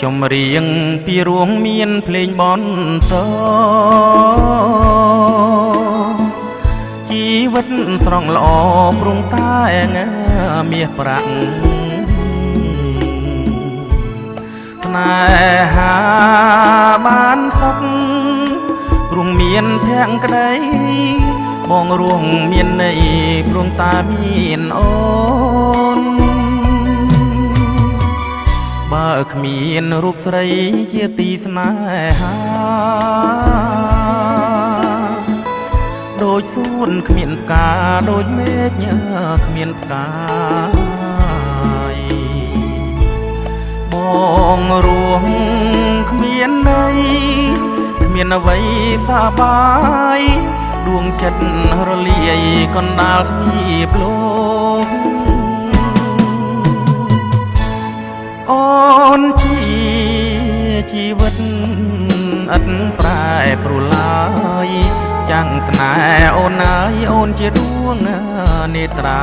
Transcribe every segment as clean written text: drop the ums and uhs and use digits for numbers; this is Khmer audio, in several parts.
ចំរៀងពីរួមមានភ្លេងបន់សជីវិតស្រង់ល្អព្រមតែងាមាសប្រាក់ស្នេហាបានសុខព្រមមានភាំងក្តីបងរួមមានន័យព្រមតាមានអូនបើគ្មានរូបស្រីជាទីស្នេហាដូចសួនគ្មានផ្កាដូចមេឃញើគ្មានផ្កាយបងរួមគ្មានន័យគ្មានអ្វីសប្បាយដួងចិត្តរលាយកណ្ដាលទ្វីបលោកអូនជាជីវិតឥតប្រែប្រួលឡើយចាំងស្នេហ៍អូនអើយអូនជាដួងនេត្រា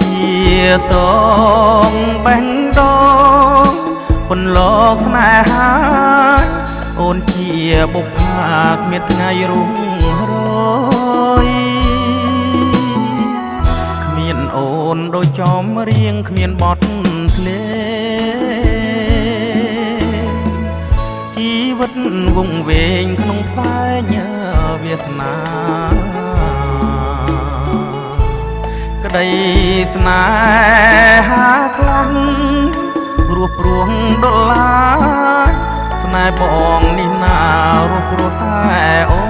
ជាតងបេះដូងពន្លកស្នេហាអូនជាបុព្វាគ្មានថ្ងៃរុងរយគ្មានអូនដូចចំរៀងគ្មានបទភ្លេងជីវិតវង្វេងក្នុងផ្សែងវាសនាក្តីស្នេហាខ្លាំងរស់ព្រោះដុល្លារស្នេហ៍បងនេះណារស់ព្រោះតែអូ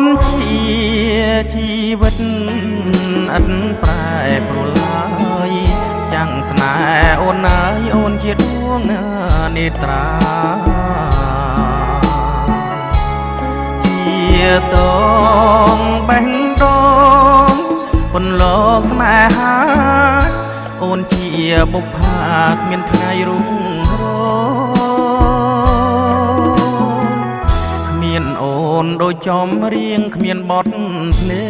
នជាជីវិតឥតប្រែប្រួលឡើយចាំងស្នេហ៍អូនអើយអូនជាដួងនេត្រាជាតងបេះដូងពន្លកស្នេហាអូនជាបុព្វាគ្មានថ្ងៃរុងរយអូនដូចចំរៀងគ្មានបទភ្លេ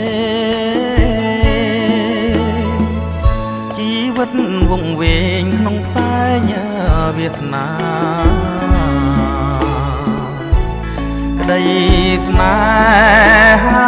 ងជីវិតវង្វេងក្នុងផ្សែងវាសនាក្តីស្នេហា